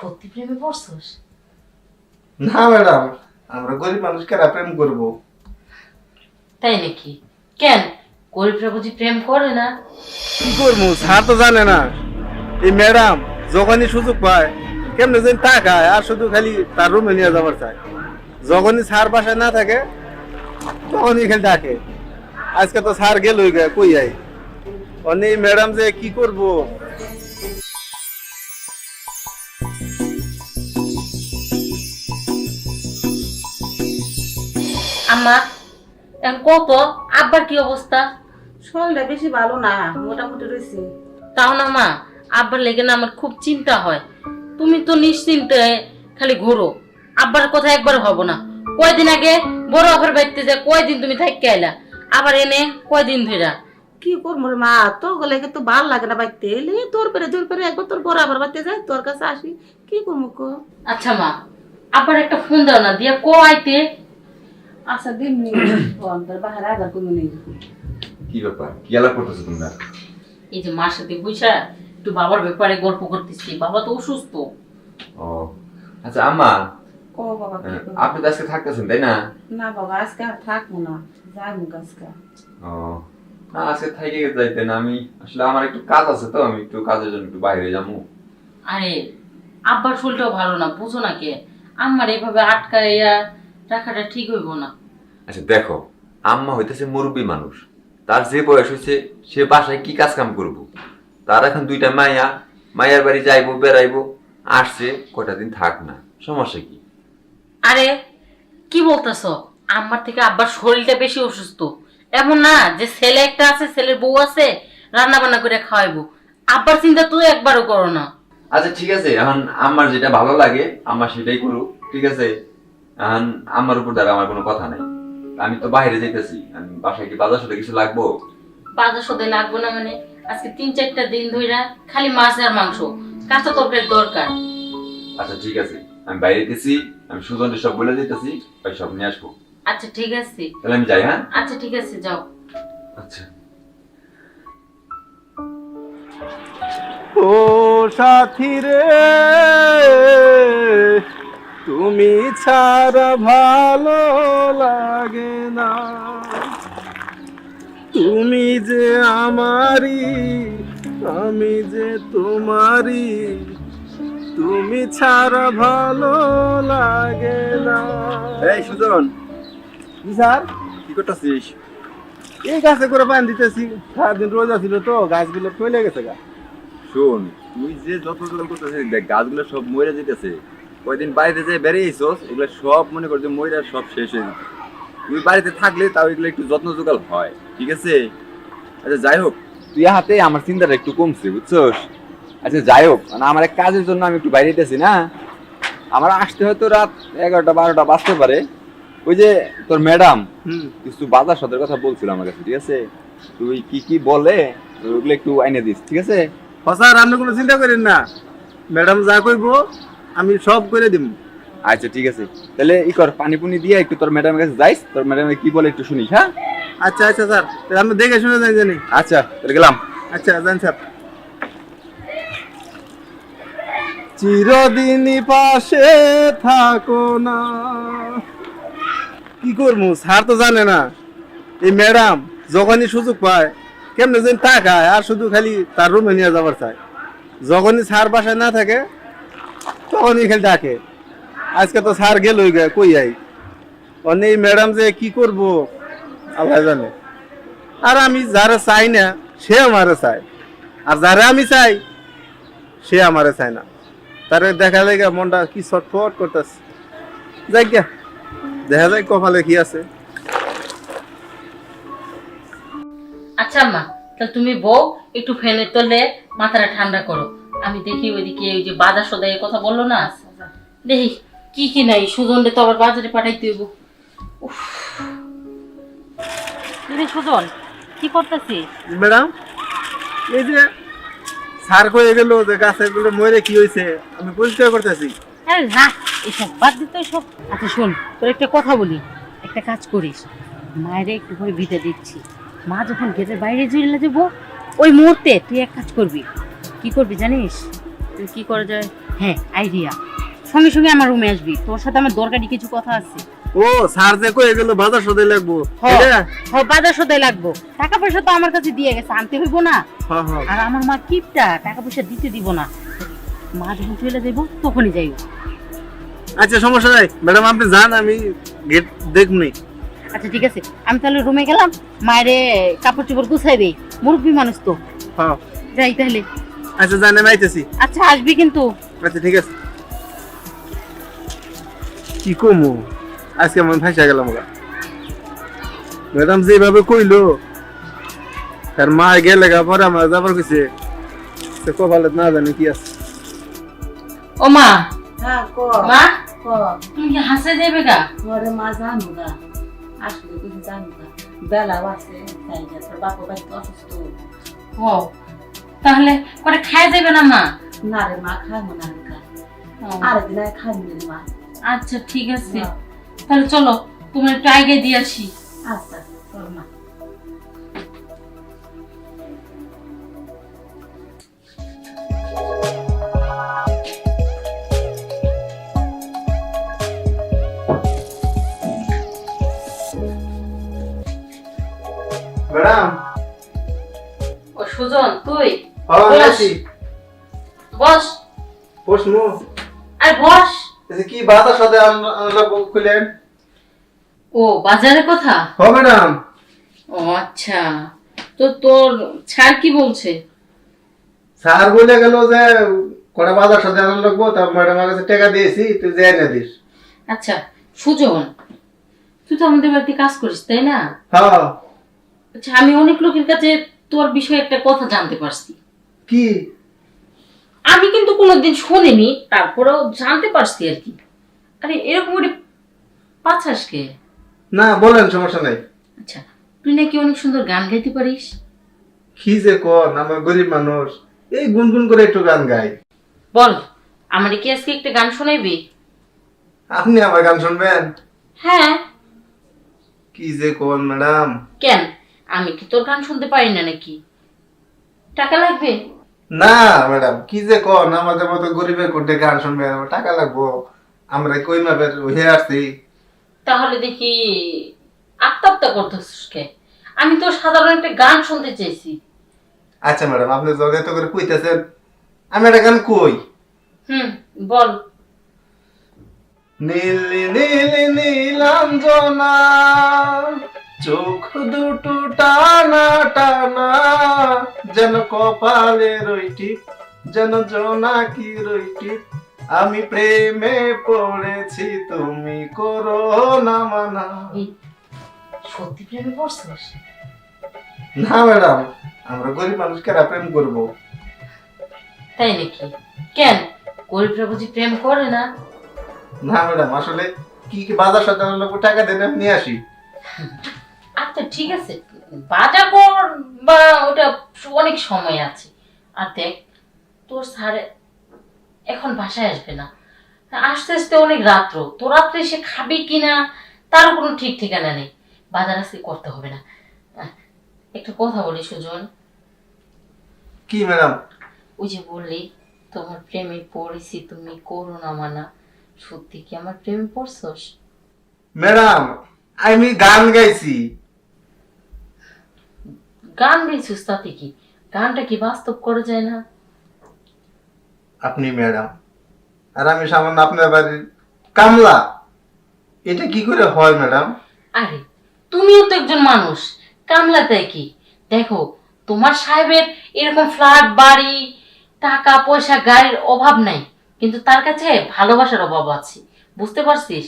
সত্যি প্রেমে পড়ছস? না ম্যাডাম, আমরা গরিব মানুষ কারা প্রেম করব? তাই নাকি? কেন, গরিবরা বুঝি প্রেম করে না? কি করবো, স্যার তো জানে না। এই ম্যাডাম যখনই সুযোগ পায় কেমনে যেন টাকায় আর শুধু খালি তার রুমে নিয়ে যাবার চায়। যখনই স্যার বাসায় না থাকে তখনই খালি ডাকে। আজকে তো স্যার গেল কই আই অনেক ম্যাডাম যে কি করব। আম্মা, এখন কত আব্বার কি অবস্থা? শরীরটা বেশি ভালো না, মোটামুটি রয়েছে। তাও না মা, আব্বার লেগে না আমার খুব চিন্তা হয়। তুমি তো নিশ্চিন্তে খালি ঘোরো, আব্বার কথা একবার ভাবো না। কয়দিন আগে বড় অফার বাড়তে যায়, কয়দিন তুমি থাকি আইলা, আবার এনে কয়দিন ধইরা। কি করবো রে মা, তোর গলে তো ভাল লাগে না বাইতে এলে তোর পেরে একবার তোর বড় আবার বাইতে যায়, তোর কাছে আসি কি করবো কো। আচ্ছা মা, আব্বার একটা ফোন দাও না, দিয়া কো আইতে। আচ্ছা দিন নি ফোন তোর বাহার আবার কোনো নেই। কি ব্যাপার, কি আলাপ করতেছো তোমরা? এই যে মার সাথে বইসা একটু বাবার ব্যাপারে গল্প করতেছি, বাবা তো অসুস্থ। ও আচ্ছা আম্মা, ও বাবা কি করবো? আপনি তো আজকে থাকতেছেন তাই না? না বাবা আজকে আর থাকবো না, যাই মুখ আজকে। ও না, আজকে থেকে যাইতেন। আমি আসলে আমার একটু কাজ আছে, তো আমি একটু কাজের জন্য একটু বাইরে যাবো। আরে আব্বার শরীরটাও ভালো না, বুঝো না কে, আমার এইভাবে আটকাইয়া রাখাটা ঠিক হইব না। আচ্ছা দেখো, আম্মা হইতেছে মুরব্বী মানুষ, তার যে বয়স হয়েছে সে বাসায় কি কাজ কাম করবো। তার এখন দুইটা মাইয়া, মায়ের বাড়ি যাইবো, বেড়াইবো, আসছে কয়টা দিন থাক না, সমস্যা কি? আরে কি বলতেছ, আমার থেকে আব্বার শরীরটা বেশি অসুস্থ। এমন না যে ছেলে একটা আছে, ছেলের বউ আছে, রান্না বান্না করে খাওয়াইবো। আব্বার চিন্তা তুই একবারও করো না। আচ্ছা ঠিক আছে, এখন আমার যেটা ভালো লাগে আমার সেটাই করুক, ঠিক আছে? এখন আমার উপর দ্বারা আমার কোনো কথা নাই। আমি তো বাইরে যাইতেছি, আমি বাসায় কি বাজার সাথে কিছু লাগবো? বাজার সদাই লাগবো না মানে? আজকে 3-4টা দিন ধইরা খালি মাছ আর মাংস, কাঁচা তরকারি দরকার। আচ্ছা ঠিক আছে, আমি বাইরে গেছি, আমি সুজনকে সব বলে দিতেছি, ওই সব নিয়ে আসবো। আচ্ছা ঠিক আছে। তাহলে আমি যাই, হ্যাঁ? আচ্ছা ঠিক আছে, যাও। আচ্ছা। ও সাথী রে, তুমি ছাড়া ভালো লাগে না। তুমি যে আমারই, আমি যে তোমারই, তুমি ছাড়া ভালো লাগে না। এই সুজন, কি স্যার কি করতেছিস? এই গাছে করে পানি দিতেছি, সারাদিন রোজা ছিল তো গাছগুলো ফেলে গেছে গা। শোন, তুই যে যত জল করতেছিস দেখ, গাছগুলো সব মরে যেতেছে। কয়দিন বাড়িতে যে বেরিয়েছিস, এগুলো সব মনে কর যে ময়রা সব শেষ হয়ে যেতে। তুই বাড়িতে থাকলে তাও এগুলো একটু যত্ন জোগাল হয়, ঠিক আছে? আচ্ছা যাই হোক, তুই হাতে আমার চিন্তাটা একটু কমছে, বুঝছস? আচ্ছা যাই হোক, মানে আমার এক কাজের জন্য আমি একটু বাইরে যেতেছি না, আমার আসতে হয়তো রাত 11টা-12টা বাজতে পারে। ওই যে তোর ম্যাডাম কিছু বাজার সদের কথা বলছিল আমার কাছে, ঠিক আছে? তুই কি কি বলে ওগুলো একটু আইনে দিস, ঠিক আছে? স্যার আপনি কোনো চিন্তা করেন না, ম্যাডাম যা কইব আমি সব করে দিব। আচ্ছা ঠিক আছে, তাহলে ই কর, পানি পুনি দিয়ে একটু তোর ম্যাডামের কাছে যাইস, তোর ম্যাডাম কি বলে একটু শুনিস, হ্যাঁ? আচ্ছা আচ্ছা স্যার, তাহলে আপনি দেখে শুনে যাই জানি। আচ্ছা তাহলে গেলাম। আচ্ছা জান স্যার। চিরদিনই পাশে থাকো না। কি করবো, স্যার তো জানে না। এই ম্যাডাম যখনই সুযোগ পায় কেমনে যেন টাকায় আর শুধু খালি তার রুমে নিয়ে যাবার চায়। যখনই স্যার বাসায় না থাকে তখনই খালি ডাকে। আজকে তো স্যার গেল কই আই অনেক ম্যাডাম যে কি করব আল্লাহ জানে। আর আমি যারা চাই না সে আমারে চায়, আর যারা আমি চাই সে আমারে চায় না। তারে দেখা যায় মনটা কি ছটফট করতেছে। যাই গা, দেখা যায় কপালে কি আছে। আচ্ছা মা, তাহলে তুমি বউ একটু ফ্যানের তলে মাথাটা ঠান্ডা করো, আমি দেখি ওইদিকে ওই যে বাজার সদাইয়ের কথা বললো না, দেখি কি কি নাই। সুজনরে তো আবার বাজারে পাঠাইতে হইব। উফ, রে সুজন কি করতেছিস? ম্যাডাম এই যে স্যার কয়ে গেল যে গাছের গুলো মরে কি হয়েছে আমি পরিষ্কার করতেছি। আরে না, এসব বাদ দিতে সব। আচ্ছা শোন, তোর একটা কথা বলি, একটা কাজ করিস, মায়ের একটু করে ভিটে দিচ্ছি। মা যখন গেটের বাইরে চলে যাবো ওই মুহূর্তে তুই এক কাজ করবি। কি করবি জানিস? তুই কি করা যায়, হ্যাঁ আইডিয়া, সঙ্গে সঙ্গে আমার রুমে আসবি, তোর সাথে আমার দরকারি কিছু কথা আছে। ও স্যার যে কয়ে গেল বাজার সদাই লাগবো হ্যাঁ এটা? হ্যাঁ, বাজার সদাই লাগবো, টাকা পয়সা তো আমার কাছে দিয়ে গেছে, আনতে হইব না। হ্যাঁ হ্যাঁ আর আমার মা কিপটা, টাকা পয়সা দিতে দিব না, মা যখন চলে যাইব তখনই যাইব। আচ্ছা সমস্যা নাই ম্যাডাম, আপনি যান, আমি গেট দেখবনি। আচ্ছা ঠিক আছে, আমি তাহলে রুমে গেলাম, মায়েরে কাপড় চোপড় গুছাই দেই, মুরব্বী মানুষ তো। হ্যাঁ যাই তাহলে। আচ্ছা জান, আমি আইতেছি। আচ্ছা আসবি কিন্তু। আচ্ছা ঠিক আছে। কি কমু, আজকে আমি ফাঁসা গেলাম ওরা। ম্যাডাম যেভাবে কইলো, তার মা গেলে গা পরে আমার যাবার কইছে, সে কপালে না জানি কি আছে। ও মা, হ্যাঁ ক মা ক তুমি কি হাসে যাবে গা? ঘরে মা জানো না, আসলে কিছু জানো না, বেলাও আছে তাই না, তোর বাপু বাড়ি তো অসুস্থ। ও তাহলে পরে খাই যাবে না মা? না রে মা, খাইবো না রে খা, ও, আরেকদিন আর খাইবো রে মা। আচ্ছা ঠিক আছে, না। তাহলে চলো তুমি একটু আগে দিয়ে আসি। আচ্ছা তোর মা। ম্যাডাম ও সুজন, তুই হ্যাঁ বস। আছি। বস, প্রশ্ন আর বস। কি বাজার সাথে আমরা খুলেন? ও বাজারের কথা? হ্যাঁ ম্যাডাম। ও আচ্ছা, তো তোর ছাড় কি বলছে? স্যার বলে গেল যে কটা বাজার সাথে আনন্দ লাগবো, তা ম্যাডামের কাছে টাকা দিয়েছি, তুই যাই না দিস। আচ্ছা সুজন, তুই তো আমাদের বাড়িতে কাজ করিস তাই না? হ্যাঁ। আচ্ছা, আমি অনেক লোকের কাছে তোর বিষয়ে একটা কথা জানতে পারছি। কি? আমি কিন্তু কোনোদিন শুনিনি, তারপরেও জানতে পারছি আর কি। আরে এরকম করে পাচ্ছাস কে? না বলেন, সমস্যা নাই। আচ্ছা, তুই নাকি অনেক সুন্দর গান গাইতে পারিস। কি যে কোন, আমার গরিব মানুষ, এই গুনগুন করে একটু গান গাই। বল, আমার কি আজকে একটা গান শোনাইবি? আপনি আমার গান শুনবেন? হ্যাঁ। কি যে কোন ম্যাডাম। কেন, আমি কি তোর গান শুনতে পারি না নাকি? টাকা লাগবে? না ম্যাডাম, কি যে কোন, আমাদের মতো গরিবের কোটে গান শুনবেন, আমার টাকা লাগবো, আমরা কই মাপের হয়ে আসছি। তাহলে দেখি আত্মহত্যা করতেছিস কে? আমি তো সাধারণ একটা গান শুনতে চাইছি। আচ্ছা ম্যাডাম, আপনি যত এত করে কইতেছেন, আমি একটা গান কই। বল। নীলি নীলি নীলাঞ্জনা, চোখ দুটো টানা টানা, যেন কপালে রইটি, যেন জোনাকি রইটি, আমি প্রেমে পড়েছি, তুমি করো না মানা। এই, সত্যি প্রেমে পড়ছিস? না ম্যাডাম, আমরা গরিব মানুষ কেরা প্রেম করব? তাই নাকি? কেন, গরিবরা বুঝি প্রেম করে না? না ম্যাডাম, আসলে কি কি বাজার সাথে লোক টাকা দেন, আমি নিয়ে আসি। আচ্ছা ঠিক আছে, বাজার কর বা ওটা অনেক সময় আছে। আর দেখ, তোর স্যার এখন বাসায় আসবে না, আস্তে আস্তে অনেক রাত্র, তো রাত্রে সে খাবে কিনা তার কোনো ঠিক ঠিকানা নেই। বাজার আজকে করতে হবে না। একটা কথা বলি সুজন, কি ম্যাডাম? ওই যে বললি তোমার প্রেমে পড়েছি, তুমি করো না মানা, সত্যি কি আমার প্রেমে পড়ছস? ম্যাডাম, আমি গান গাইছি। গান গাইছিস তাতে কি? গানটা কি বাস্তব করা যায় না? আপনি ম্যাডাম, আর আমি সামান্য আপনার বাড়ির কামলা, এটা কি করে হয় ম্যাডাম? আরে তুমিও তো একজন মানুষ, কামলাতে কি? দেখো, তোমার সাহেবের এরকম ফ্ল্যাট বাড়ি, টাকা পয়সা গাড়ির অভাব নাই, কিন্তু তার কাছে ভালোবাসার অভাব আছে, বুঝতে পারছিস?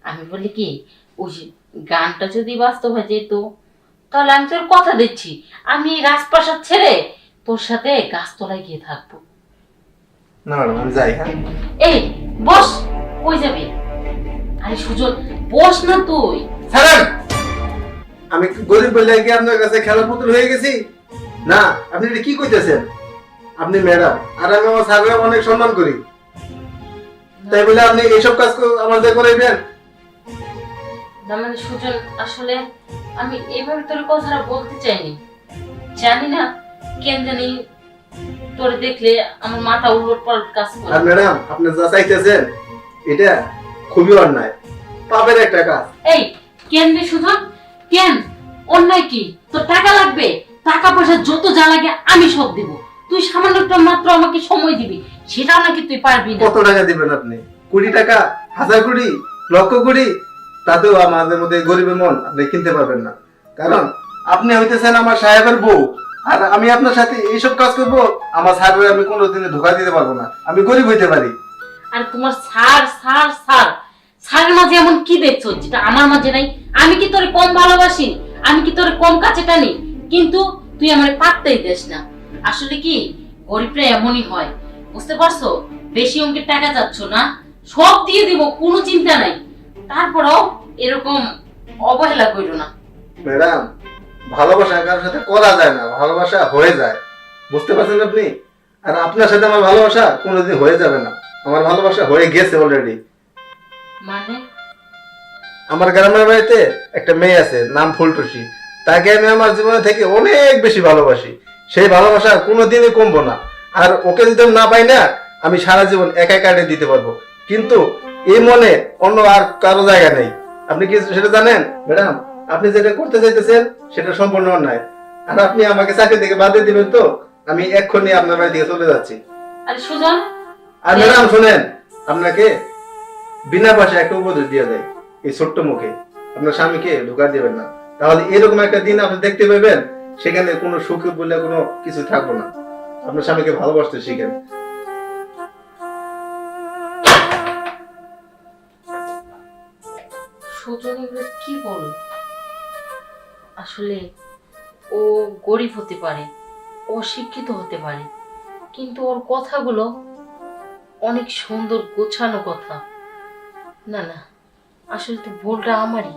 আমি বলি কি, ওই যে গানটা যদি বাস্তব হয়ে যেত, তাহলে আমি তোর কথা দিচ্ছি, আমি এই রাজপ্রাসাদ ছেড়ে তোর সাথে গাছতলায় গিয়ে থাকবো। না ম্যাডাম, আমি যাই। হ্যাঁ এই বস, কই যাবি? আরে সুজন বস না তুই। ছাড়েন, আমি গরিব বলে কি আপনার কাছে খেলার পুতুল হয়ে গেছি? না, আপনি এটা কি কইতেছেন? আপনি ম্যাডাম, আর আমি আমার স্যারের অনেক সম্মান করি, তাই বলে আপনি এইসব কাজ আমাদের করাইবেন? না মানে সুজন, আসলে আমি এইভাবে তোর কথাটা বলতে চাইনি, জানি না কেন জানি তোরে দেখলে আমার মাথা উলট পালট কাজ করে। আর ম্যাডাম আপনি যা চাইতেছেন এটা খুবই অন্যায়, পাপের একটা কাজ। এই কেন রে সুজন, কেন? অন্যায় কি? তোর টাকা লাগবে? টাকা পয়সা যত যা লাগে আমি সব দিব। তুই সামান্য একটা মাত্র আমাকে সময় দিবি, সেটাও নাকি তুই পারবি না। কত টাকা দিবেন আপনি? কোটি টাকা, হাজার কোটি, লক্ষ কোটি? তাতেও আমাদের মধ্যে গরিবের মন আপনি কিনতে পারবেন না। কারণ আপনি হইতেছেন আমার সাহেবের বউ, আর আমি আপনার সাথে এইসব কাজ করবো? আমার সাহেবের আমি কোনোদিনে ধোকা দিতে পারবো না। আমি গরিব হইতে পারি। আর তোমার সারের মাঝে এমন কি দেখছো যেটা আমার মাঝে নাই? আমি কি তোরে কম ভালোবাসি? আমি কি তোরে কম কাছে টানি? কিন্তু তুই আমার পাত্তাই দিস না। আসলে কি গরিবরা এমনই হয়, বুঝতে পারছো? বেশি অঙ্কের টাকা যাচ্ছ না, সব দিয়ে দিব, কোনো চিন্তা নাই। তারপরেও এরকম অবহেলা করো না। ম্যাডাম ভালোবাসা কারোর সাথে করা যায় না, ভালোবাসা হয়ে যায়, বুঝতে পারছেন আপনি? আর আপনার সাথে আমার ভালোবাসা কোনোদিন হয়ে যাবে না। আমার ভালোবাসা হয়ে গেছে অলরেডি। মানে আমার গ্রামের বাড়িতে একটা মেয়ে আছে, নাম ফুলটুসি। তাকে আমি আমার জীবনে থেকে অনেক বেশি ভালোবাসি। সেই ভালোবাসা কোনোদিনই কমবো না। আর ওকে যদি আমি না পাই না, আমি সারা জীবন একা কাটিয়ে দিতে পারবো। কিন্তু এই মনে অন্য আর কারো জায়গা নেই। আপনি কি সেটা জানেন ম্যাডাম? আপনি যেটা করতে চাইতেছেন সেটা সম্পূর্ণ অন্যায়। আর আপনি আমাকে চাকরি থেকে বাদ দিয়ে দিবেন তো আমি এক্ষুনি আপনার বাড়ি থেকে চলে যাচ্ছি। আর সুজন, আর ম্যাডাম শোনেন, আপনাকে বিনা পয়সা একটা উপদেশ দিয়ে যায় এই ছোট্ট মুখে, আপনার স্বামীকে ঢোকা দিবেন না। তাহলে এরকম একটা দিন আপনি দেখতে পাবেন, সেখানে কোনো সুখ বলে কোনো কিছু থাকবো না। আপনার স্বামীকে ভালোবাসতে শিখেন। সুজন এগুলো কি বল? আসলে ও গরিব হতে পারে, ও শিক্ষিত হতে পারে, কিন্তু ওর কথাগুলো অনেক সুন্দর গোছানো কথা। না না, আসলে তো ভুলটা আমারই।